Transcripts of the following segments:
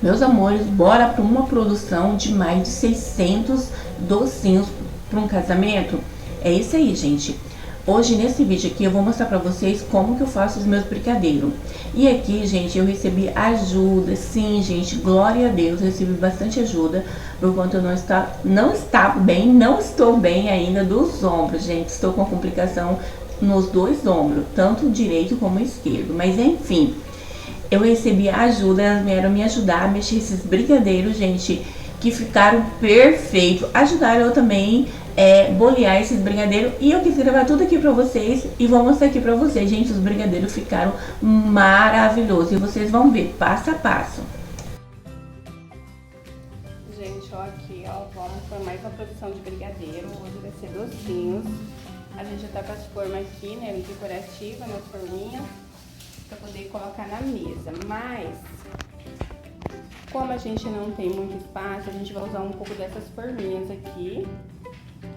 Meus amores, bora para uma produção de mais de 600 docinhos para um casamento? É isso aí, gente. Hoje nesse vídeo aqui eu vou mostrar para vocês como que eu faço os meus brigadeiros. E aqui, gente, eu recebi ajuda, sim, gente, glória a Deus, eu recebi bastante ajuda, por conta eu não estou bem ainda dos ombros, gente. Estou com complicação nos dois ombros, tanto o direito como o esquerdo, mas enfim. Eu recebi ajuda, elas vieram me ajudar a mexer esses brigadeiros, gente, que ficaram perfeitos. Ajudaram eu também bolear esses brigadeiros. E eu quis gravar tudo aqui pra vocês e vou mostrar aqui pra vocês. Gente, os brigadeiros ficaram maravilhosos. E vocês vão ver passo a passo. Gente, ó, aqui, ó, vamos para mais uma produção de brigadeiro. Hoje vai ser docinhos. A gente já tá com as formas aqui, né, decorativa, nas forminhas, para poder colocar na mesa, mas como a gente não tem muito espaço, a gente vai usar um pouco dessas forminhas aqui.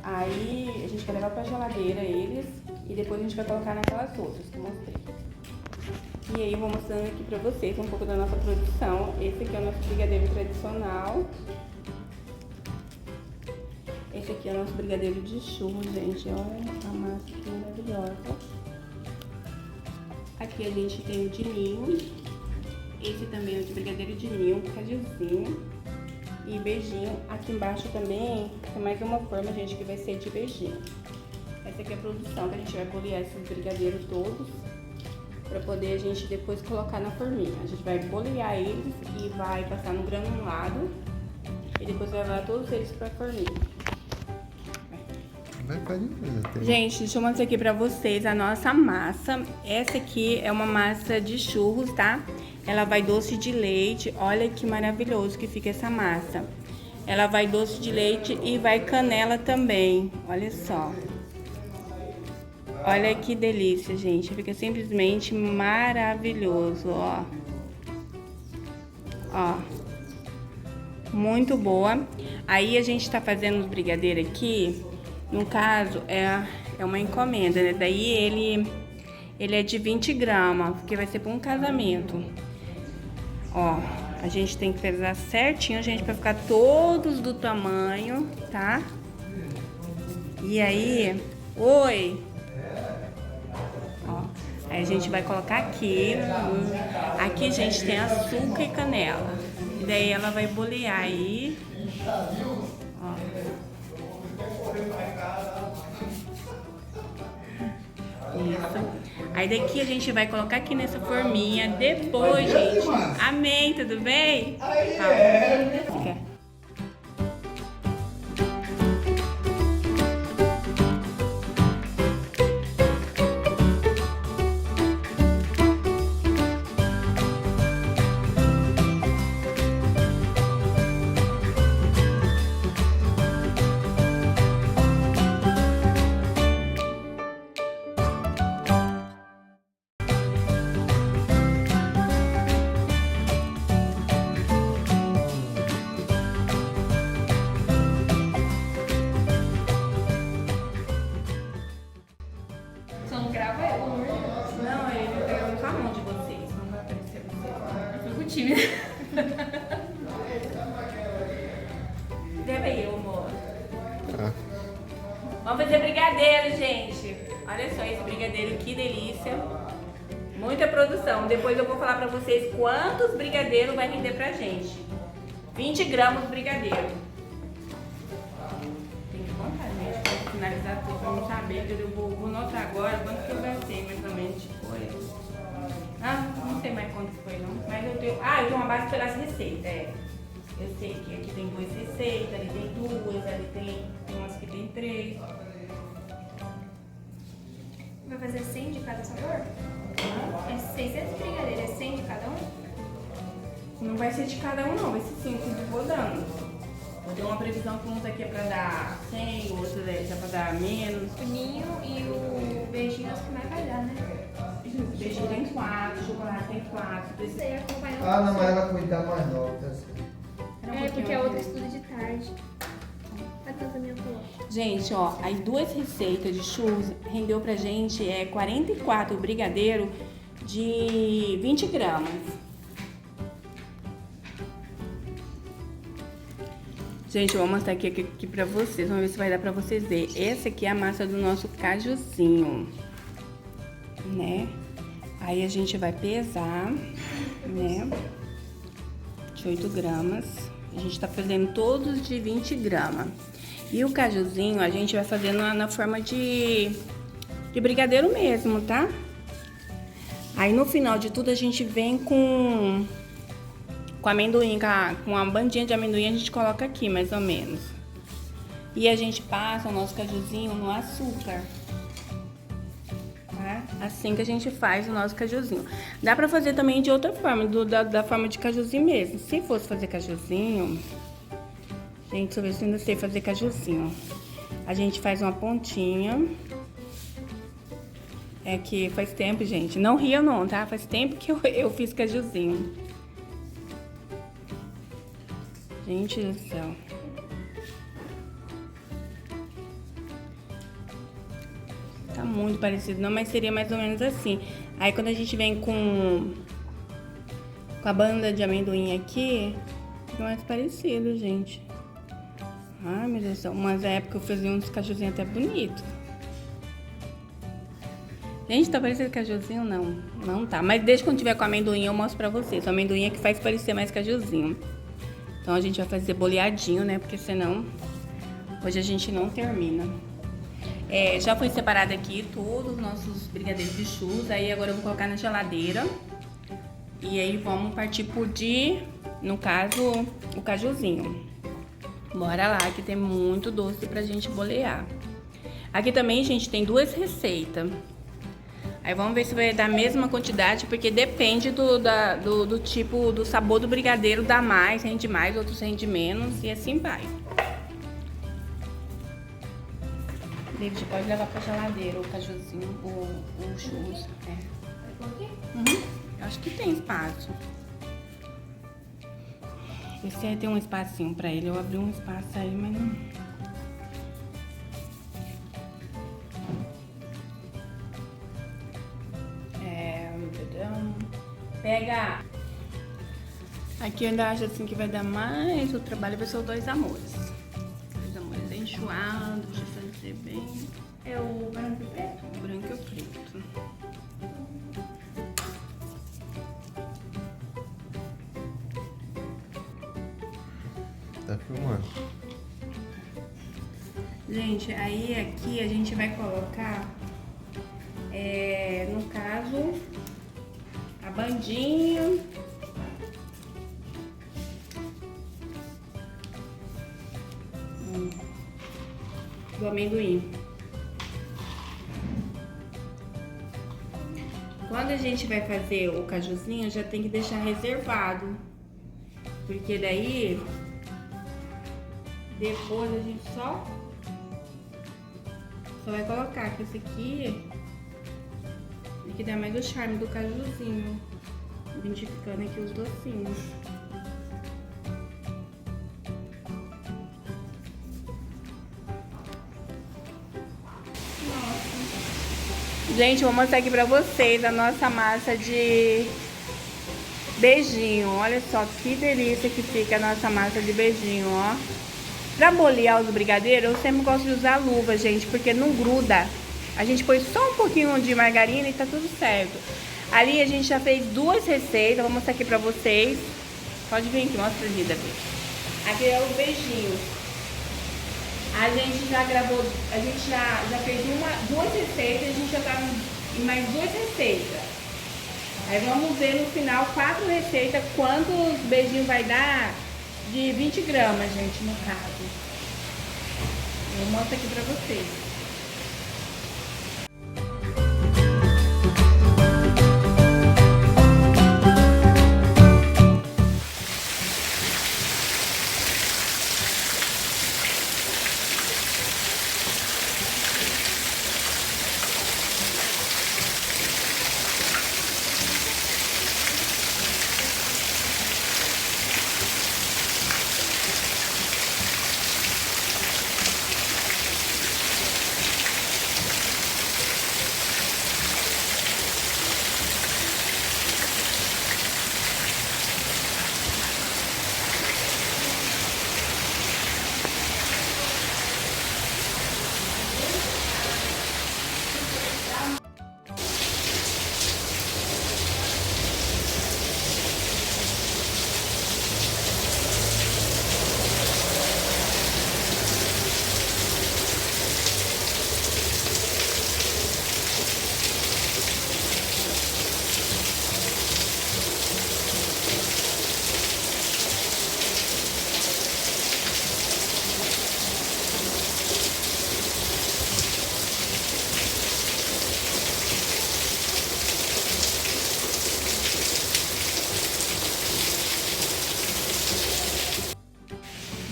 Aí a gente vai levar para a geladeira eles e depois a gente vai colocar naquelas outras que eu mostrei. E aí eu vou mostrando aqui para vocês um pouco da nossa produção. Esse aqui é o nosso brigadeiro tradicional. Esse aqui é o nosso brigadeiro de churros, gente. Olha a massa que maravilhosa. Aqui a gente tem o de ninho. Esse também é o de brigadeiro de ninho, cadilzinho e beijinho. Aqui embaixo também tem mais uma forma, gente, que vai ser de beijinho. Essa aqui é a produção que a gente vai bolear esses brigadeiros todos para poder a gente depois colocar na forminha. A gente vai bolear eles e vai passar no granulado e depois vai levar todos eles para a forminha. Gente, deixa eu mostrar aqui pra vocês a nossa massa. Essa aqui é uma massa de churros, tá? Ela vai doce de leite. Olha que maravilhoso que fica essa massa. Ela vai doce de leite e vai canela também. Olha só. Olha que delícia, gente. Fica simplesmente maravilhoso, ó. Ó. Muito boa. Aí a gente tá fazendo os brigadeiros aqui. No caso, é uma encomenda, né? Daí ele é de 20 gramas, porque vai ser para um casamento. Ó, a gente tem que pesar certinho, gente, para ficar todos do tamanho, tá? E aí, oi! Ó, aí a gente vai colocar aqui. Aqui, gente, tem açúcar e canela. E daí ela vai bolear aí. Ó. Isso. Aí daqui a gente vai colocar aqui nessa forminha. Depois, gente. Amém, tudo bem? Fica. Não, ele vai pegar com a mão de vocês, não vai aparecer vocês. Eu fico tímida. Deve eu, amor. Vamos fazer brigadeiro, gente. Olha só esse brigadeiro, que delícia. Muita produção. Depois eu vou falar pra vocês quantos brigadeiros vai render pra gente. 20 gramas de brigadeiro. Tem que contar, gente, pra finalizar tudo, pra não saber. Eu vou notar agora quanto que eu gastei, mais ou menos, de coisa. Ah, não sei mais quanto foi, não. Mas eu tenho... Ah, eu tenho uma base pelas receitas, Eu sei que aqui tem 2 receitas, ali tem 2, ali tem umas que tem 3. Vai fazer 100 de cada sabor? É 600 brigadeiros, é 100 de cada um? Não vai ser de cada um, não. Vai ser 5 que eu vou dando. Eu tenho uma previsão que uns aqui é pra dar 100, outros é pra dar menos. O ninho e o beijinho acho que vai calhar, né? O beijinho tem 4, chocolate tem 4. Isso aí acompanha. Ah, não, mas ela cuida mais nova, tá certo. É, porque a outra estuda de tarde. A tanta minha avó. Gente, ó, as 2 receitas de churros rendeu pra gente 44 brigadeiro de 20 gramas. Gente, eu vou mostrar aqui pra vocês. Vamos ver se vai dar pra vocês verem. Essa aqui é a massa do nosso cajuzinho, né? Aí a gente vai pesar, né? De 8 gramas. A gente tá fazendo todos de 20 gramas. E o cajuzinho a gente vai fazendo na forma de brigadeiro mesmo, tá? Aí no final de tudo a gente vem com amendoim, com uma bandinha de amendoim a gente coloca aqui, mais ou menos. E a gente passa o nosso cajuzinho no açúcar. Tá? Assim que a gente faz o nosso cajuzinho. Dá pra fazer também de outra forma, da forma de cajuzinho mesmo. Se fosse fazer cajuzinho... Gente, deixa eu ver se eu ainda sei fazer cajuzinho. A gente faz uma pontinha. É que faz tempo, gente. Não ria não, tá? Faz tempo que eu fiz cajuzinho. Gente do céu. Tá muito parecido, não, mas seria mais ou menos assim. Aí quando a gente vem com a banda de amendoim aqui, fica mais parecido, gente. Ai, meu Deus do céu. Umas épocas eu fazia uns cajuzinhos até bonitos. Gente, tá parecendo cajuzinho? Não, não tá. Mas desde quando tiver com amendoim eu mostro pra vocês. O amendoim é que faz parecer mais cajuzinho. Então a gente vai fazer boleadinho, né? Porque senão hoje a gente não termina. Já foi separado aqui todos os nossos brigadeiros de churros. Aí agora eu vou colocar na geladeira. E aí vamos partir no caso, o cajuzinho. Bora lá, que tem muito doce pra gente bolear. Aqui também, gente, tem 2 receitas. Aí vamos ver se vai dar a mesma quantidade, porque depende do tipo, do sabor do brigadeiro. Dá mais, rende mais, outros rende menos e assim vai. David, pode levar pra geladeira o cajuzinho, o churros. Acho que tem espaço. Esse aí tem um espacinho pra ele. Eu abri um espaço aí, mas não... Pega! Aqui eu ainda acho assim que vai dar mais. O trabalho vai ser os 2 amores. 2 amores enxuados, de fazer bem. É o branco e preto? O branco e o preto. Tá filmando. Gente, aí aqui a gente vai colocar, no caso, a bandinha. Do amendoim. Quando a gente vai fazer o cajuzinho, já tem que deixar reservado. Porque daí... Depois a gente só vai colocar, que esse aqui é que dá mais o charme do cajuzinho, identificando aqui os docinhos. Nossa. Gente, vou mostrar aqui pra vocês a nossa massa de beijinho. Olha só que delícia que fica a nossa massa de beijinho, ó. Pra bolear os brigadeiros, eu sempre gosto de usar luva, gente, porque não gruda. A gente põe só um pouquinho de margarina e tá tudo certo. Ali a gente já fez 2 receitas, vou mostrar aqui pra vocês. Pode vir aqui, mostra ali, Davi. Aqui é o beijinho. A gente já gravou, a gente já fez 2 receitas, a gente já tá em mais 2 receitas. Aí vamos ver no final 4 receitas, quantos beijinhos vai dar. De 20 gramas, gente, no caso. Eu mostro aqui pra vocês.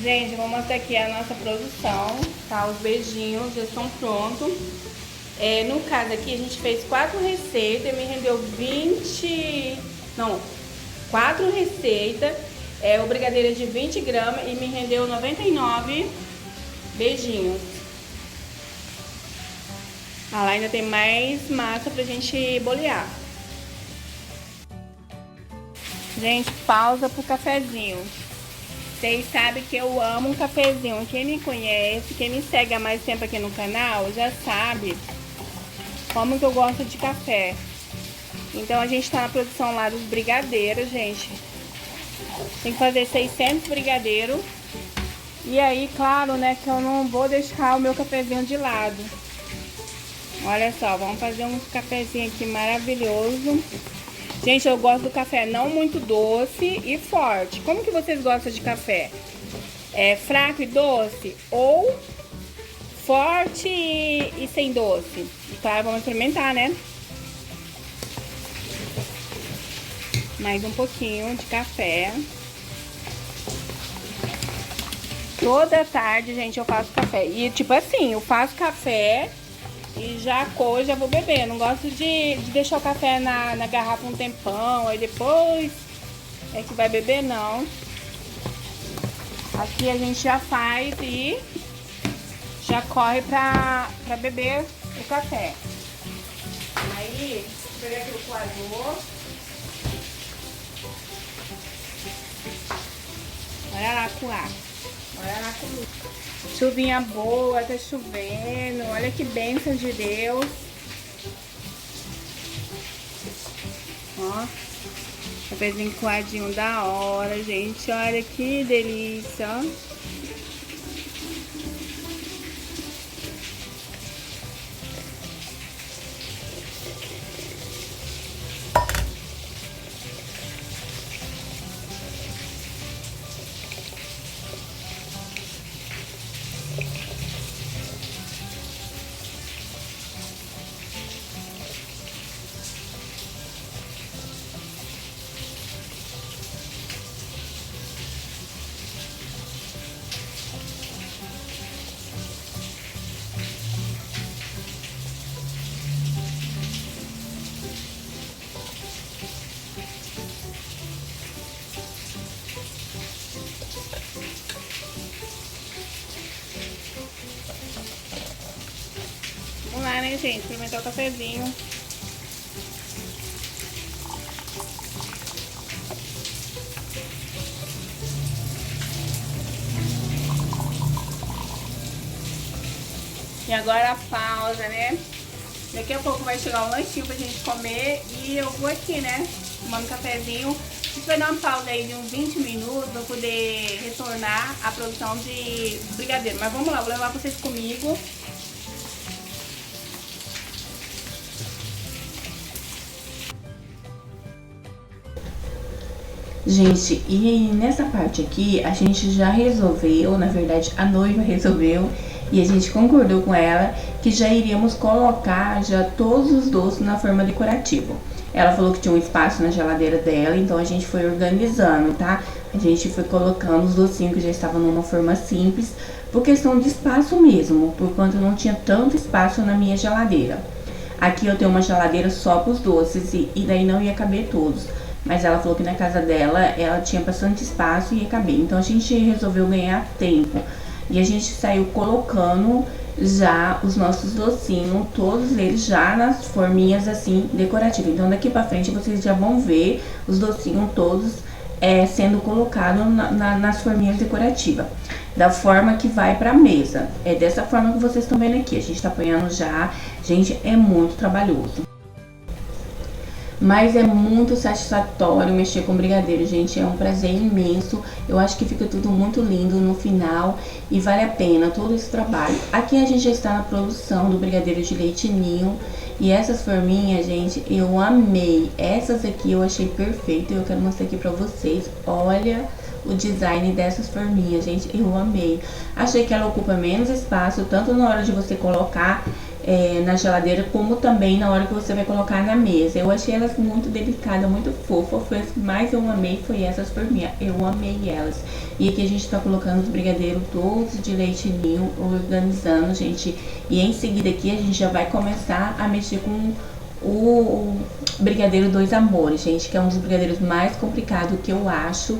Gente, eu vou mostrar aqui a nossa produção, tá? Os beijinhos já estão prontos. No caso aqui, a gente fez 4 receitas, me rendeu 4 receitas. O brigadeiro é de 20 gramas e me rendeu 99 beijinhos. Lá ainda tem mais massa pra gente bolear. Gente, pausa pro cafezinho. Vocês sabem que eu amo um cafezinho. Quem me conhece, quem me segue há mais tempo aqui no canal, já sabe como que eu gosto de café. Então a gente tá na produção lá dos brigadeiros, gente. Tem que fazer 600 brigadeiros. E aí, claro, né, que eu não vou deixar o meu cafezinho de lado. Olha só, vamos fazer um cafezinho aqui maravilhoso. Gente, eu gosto do café não muito doce e forte. Como que vocês gostam de café? Fraco e doce? Ou forte e sem doce? Claro, vamos experimentar, né? Mais um pouquinho de café. Toda tarde, gente, eu faço café. E tipo assim, eu faço café e já vou beber. Não gosto de deixar o café na garrafa um tempão, aí depois é que vai beber, não. Aqui a gente já faz e já corre pra beber o café. Aí, vou pegar aqui o coador. Olha lá, coar. Olha lá como chuvinha boa, tá chovendo. Olha que bênção de Deus. Ó, cafezinho coadinho da hora, gente. Olha que delícia, ó. Vamos lá, né, gente? Experimentar o cafezinho. E agora a pausa, né? Daqui a pouco vai chegar o lanchinho pra gente comer e eu vou aqui, né? Tomando cafezinho. A gente vai dar uma pausa aí de uns 20 minutos pra poder retornar a produção de brigadeiro. Mas vamos lá, vou levar vocês comigo. Gente, e nessa parte aqui, a gente já resolveu, na verdade a noiva resolveu, e a gente concordou com ela que já iríamos colocar já todos os doces na forma decorativa. Ela falou que tinha um espaço na geladeira dela, então a gente foi organizando, tá? A gente foi colocando os docinhos que já estavam numa forma simples, por questão de espaço mesmo, por quanto não tinha tanto espaço na minha geladeira. Aqui eu tenho uma geladeira só para os doces e daí não ia caber todos. Mas ela falou que na casa dela, ela tinha bastante espaço e ia caber. Então a gente resolveu ganhar tempo. E a gente saiu colocando já os nossos docinhos, todos eles já nas forminhas assim, decorativas. Então daqui pra frente vocês já vão ver os docinhos todos sendo colocados nas forminhas decorativas. Da forma que vai pra mesa. É dessa forma que vocês estão vendo aqui. A gente tá apanhando já. Gente, é muito trabalhoso. Mas é muito satisfatório mexer com brigadeiro, gente, é um prazer imenso. Eu acho que fica tudo muito lindo no final e vale a pena todo esse trabalho. Aqui a gente já está na produção do brigadeiro de leite ninho. E essas forminhas, gente, eu amei. Essas aqui eu achei perfeito e eu quero mostrar aqui pra vocês. Olha o design dessas forminhas, gente, eu amei. Achei que ela ocupa menos espaço, tanto na hora de você colocar na geladeira, como também na hora que você vai colocar na mesa. Eu achei elas muito delicadas, muito fofas. Foi as que mais eu amei, foi essas por mim. Eu amei elas. E aqui a gente tá colocando os brigadeiros todos de leite ninho, organizando, gente. E em seguida aqui a gente já vai começar a mexer com o brigadeiro Dois Amores, gente, que é um dos brigadeiros mais complicados que eu acho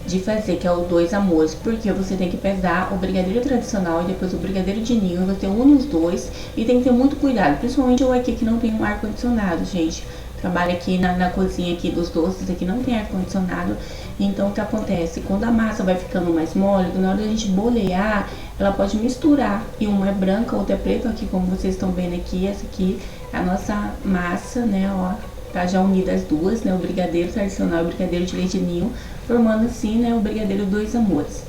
de fazer, que é o Dois Amores, porque você tem que pesar o brigadeiro tradicional e depois o brigadeiro de ninho, você une os dois e tem que ter muito cuidado, principalmente eu aqui que não tem um ar-condicionado, gente. Trabalho aqui na cozinha aqui dos doces, aqui não tem ar-condicionado, então o que acontece? Quando a massa vai ficando mais mole, na hora da gente bolear, ela pode misturar, e uma é branca, outra é preta, aqui como vocês estão vendo aqui, essa aqui é a nossa massa, né, ó, tá já unida as duas, né, o brigadeiro tradicional e o brigadeiro de leite ninho, formando assim, né, o brigadeiro Dois Amores.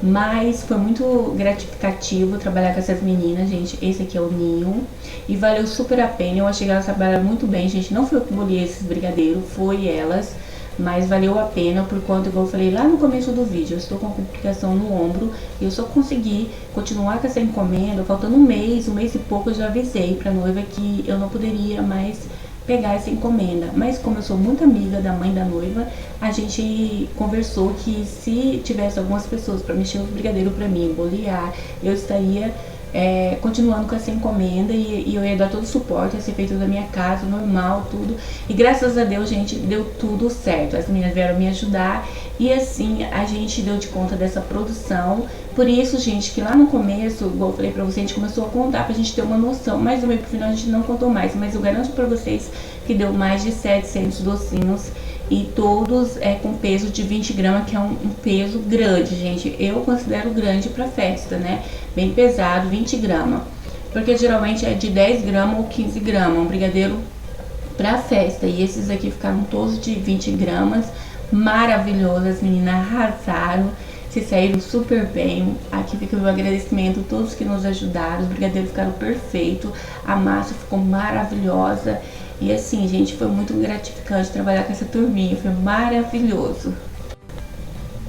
Mas foi muito gratificativo trabalhar com essas meninas, gente. Esse aqui é o ninho e valeu super a pena. Eu achei que elas trabalharam muito bem, gente. Não foi eu que bolhei esses brigadeiros, foi elas. Mas valeu a pena por conta, como eu falei lá no começo do vídeo, eu estou com complicação no ombro e eu só consegui continuar com essa encomenda. Faltando um mês e pouco, eu já avisei pra noiva que eu não poderia mais pegar essa encomenda, mas como eu sou muito amiga da mãe da noiva, a gente conversou que se tivesse algumas pessoas para mexer os brigadeiros para mim, bolear, eu estaria continuando com essa encomenda e eu ia dar todo o suporte, ia ser feito da minha casa, normal, tudo. E graças a Deus, gente, deu tudo certo. As meninas vieram me ajudar e assim a gente deu de conta dessa produção. Por isso, gente, que lá no começo, igual eu falei pra vocês, a gente começou a contar pra gente ter uma noção. Mais ou menos pro final a gente não contou mais, mas eu garanto pra vocês que deu mais de 700 docinhos. E todos com peso de 20 gramas, que é um peso grande, gente. Eu considero grande pra festa, né? Bem pesado, 20 gramas. Porque geralmente é de 10 gramas ou 15 gramas, um brigadeiro pra festa. E esses aqui ficaram todos de 20 gramas, maravilhosos. As meninas arrasaram, se saíram super bem. Aqui fica o meu agradecimento a todos que nos ajudaram. Os brigadeiros ficaram perfeitos, a massa ficou maravilhosa. E assim, gente, foi muito gratificante trabalhar com essa turminha, foi maravilhoso.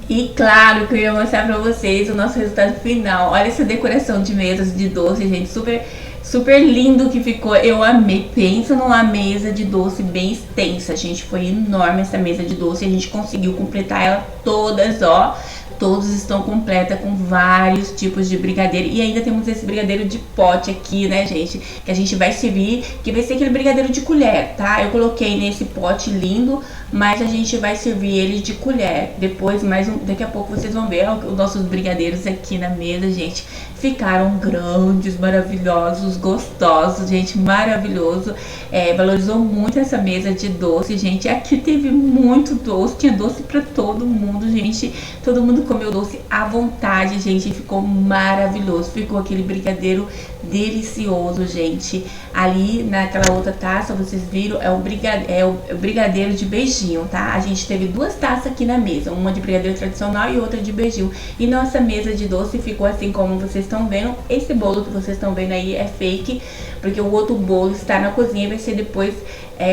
E claro que eu ia mostrar pra vocês o nosso resultado final. Olha essa decoração de mesas de doce, gente, super lindo que ficou. Eu amei. Pensa numa mesa de doce bem extensa, gente, foi enorme essa mesa de doce. A gente conseguiu completar ela todas, ó. Todos estão completas com vários tipos de brigadeiro. E ainda temos esse brigadeiro de pote aqui, né, gente? Que a gente vai servir, que vai ser aquele brigadeiro de colher, tá? Eu coloquei nesse pote lindo, mas a gente vai servir ele de colher. Depois, daqui a pouco vocês vão ver os nossos brigadeiros aqui na mesa, gente. Ficaram grandes, maravilhosos, gostosos, gente, maravilhoso. Valorizou muito essa mesa de doce, gente. Aqui teve muito doce, tinha doce pra todo mundo, gente. Todo mundo comeu doce à vontade, gente. Ficou maravilhoso. Ficou aquele brigadeiro delicioso, gente. Ali naquela outra taça, vocês viram, é o brigadeiro de beijinho, tá? A gente teve duas taças aqui na mesa, uma de brigadeiro tradicional e outra de beijinho. E nossa mesa de doce ficou assim como vocês estão vendo. Esse bolo que vocês estão vendo aí é fake, porque o outro bolo está na cozinha e vai ser depois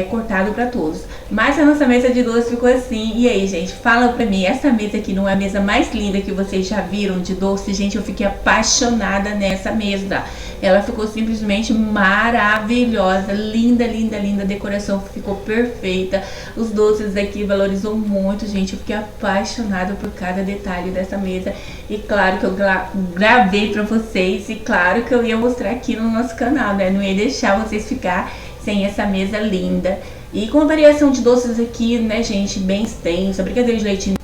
cortado para todos. Mas a nossa mesa de doce ficou assim. E aí, gente, fala pra mim, essa mesa aqui não é a mesa mais linda que vocês já viram de doce? Gente, eu fiquei apaixonada nessa mesa. Ela ficou simplesmente maravilhosa, linda, linda, linda. A decoração ficou perfeita. Os doces aqui valorizou muito, gente. Eu fiquei apaixonada por cada detalhe dessa mesa. E claro que eu gravei pra vocês. E claro que eu ia mostrar aqui no nosso canal, né? Não ia deixar vocês ficar sem essa mesa linda. E com a variação de doces aqui, né, gente, bem extensa, brigadeiro de leite.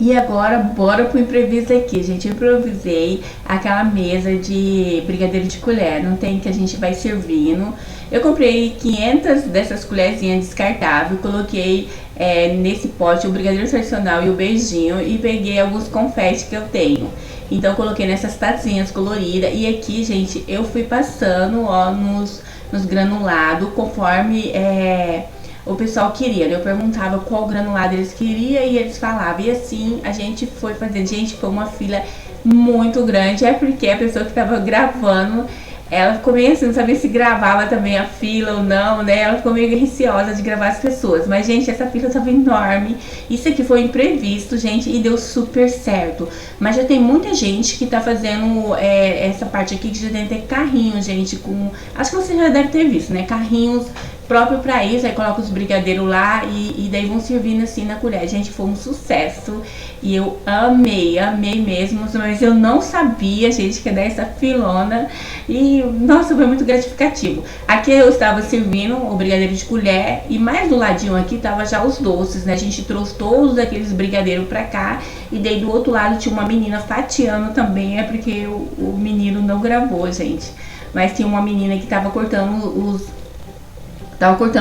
E agora, bora pro imprevisto aqui, gente. Eu improvisei aquela mesa de brigadeiro de colher, não tem, que a gente vai servindo. Eu comprei 500 dessas colherzinhas descartáveis, coloquei nesse pote o brigadeiro tradicional e o beijinho e peguei alguns confetes que eu tenho. Então, coloquei nessas tacinhas coloridas e aqui, gente, eu fui passando, ó, nos granulados, conforme o pessoal queria, né? Eu perguntava qual granulado eles queriam e eles falavam. E assim a gente foi fazendo. Gente, foi uma fila muito grande. É porque a pessoa que estava gravando Ela ficou meio assim, não sabia se gravava também a fila ou não, né? Ela ficou meio receosa de gravar as pessoas. Mas, gente, essa fila tava enorme. Isso aqui foi imprevisto, gente, e deu super certo. Mas já tem muita gente que tá fazendo essa parte aqui, que já tem até carrinho, gente, com... Acho que você já deve ter visto, né? Carrinhos próprio pra isso, aí coloca os brigadeiros lá e daí vão servindo assim na colher. Gente, foi um sucesso e eu amei mesmo, mas eu não sabia, gente, que ia dar essa filona e, nossa, foi muito gratificativo. Aqui eu estava servindo o brigadeiro de colher e mais do ladinho aqui tava já os doces, né? A gente trouxe todos aqueles brigadeiros pra cá e daí do outro lado tinha uma menina fatiando também, é porque o menino não gravou, gente. Mas tinha uma menina que tava cortando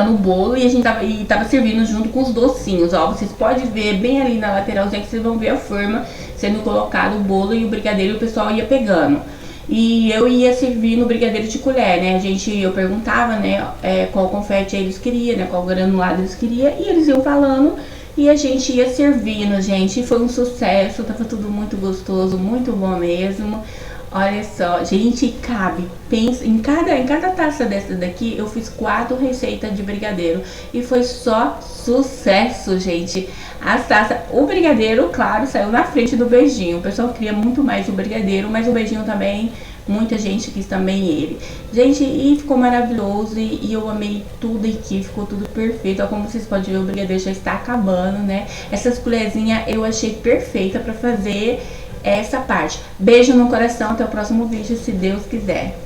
o bolo e a gente tava servindo junto com os docinhos, ó. Vocês podem ver bem ali na lateralzinha que vocês vão ver a forma sendo colocado o bolo e o brigadeiro e o pessoal ia pegando. E eu ia servir no brigadeiro de colher, né? Eu perguntava, né, qual confete eles queriam, né, qual granulado eles queriam e eles iam falando e a gente ia servindo, gente. E foi um sucesso, tava tudo muito gostoso, muito bom mesmo. Olha só, gente, cabe, pensa, em cada taça dessa daqui eu fiz 4 receitas de brigadeiro e foi só sucesso, gente. As taças, o brigadeiro, claro, saiu na frente do beijinho, o pessoal queria muito mais o brigadeiro, mas o beijinho também, muita gente quis também ele. Gente, e ficou maravilhoso e eu amei tudo aqui, ficou tudo perfeito. Ó, como vocês podem ver, o brigadeiro já está acabando, né? Essas colherzinhas eu achei perfeita pra fazer essa parte. Beijo no coração, até o próximo vídeo, se Deus quiser.